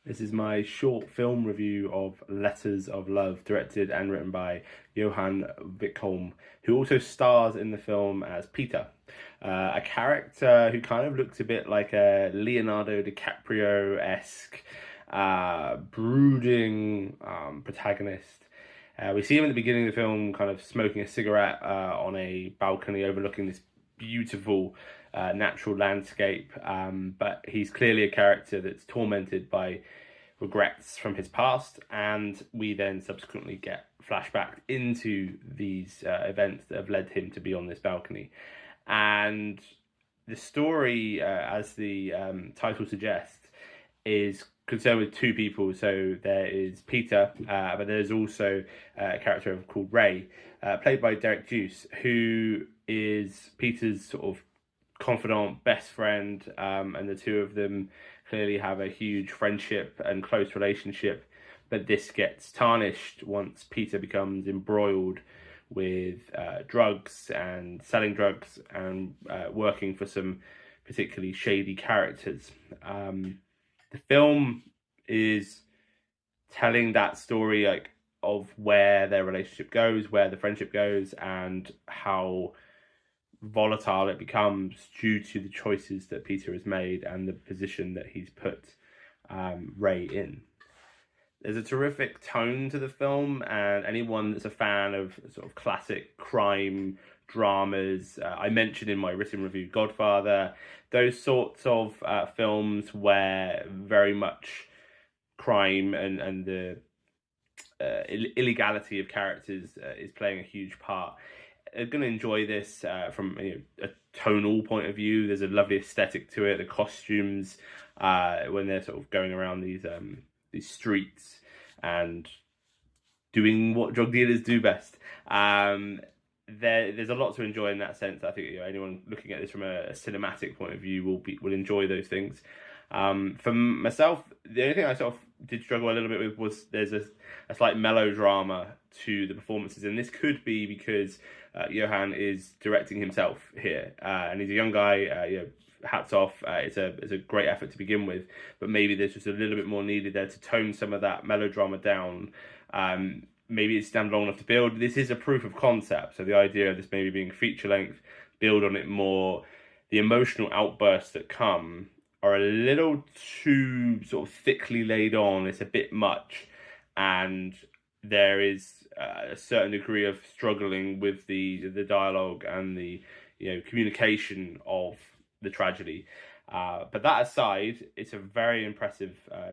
This is my short film review of Letters of Love, directed and written by Johan Wickholm, who also stars in the film as Peter, a character who kind of looks a bit like a Leonardo DiCaprio-esque, brooding protagonist. We see him at the beginning of the film kind of smoking a cigarette on a balcony overlooking this beautiful natural landscape, but he's clearly a character that's tormented by regrets from his past, and we then subsequently get flashback into these events that have led him to be on this balcony. And the story, as the title suggests, is concerned with two people. So there is Peter, but there's also a character called Ray, played by Derek Juice, who is Peter's sort of confidant, best friend, and the two of them clearly have a huge friendship and close relationship. But this gets tarnished once Peter becomes embroiled with drugs and selling drugs and working for some particularly shady characters. The film is telling that story of where their relationship goes, where the friendship goes, and how volatile it becomes due to the choices that Peter has made and the position that he's put Ray in. There's a terrific tone to the film, and anyone that's a fan of sort of classic crime dramas, I mentioned in my written review Godfather, those sorts of films where very much crime and the illegality of characters is playing a huge part. Are going to enjoy this from a tonal point of view. There's a lovely aesthetic to it. The costumes, when they're sort of going around these streets and doing what drug dealers do best. There's a lot to enjoy in that sense. I think anyone looking at this from a cinematic point of view will enjoy those things. For myself, the only thing I sort of did struggle a little bit with was there's a slight melodrama to the performances, and this could be because Johan is directing himself here, and he's a young guy. Hats off. It's a great effort to begin with, but maybe there's just a little bit more needed there to tone some of that melodrama down. Maybe it's done long enough to build. This is a proof of concept, so the idea of this maybe being feature length, build on it more. The emotional outbursts that come are a little too sort of thickly laid on. It's a bit much, and there is a certain degree of struggling with the dialogue and the communication of the tragedy. But that aside, it's a very impressive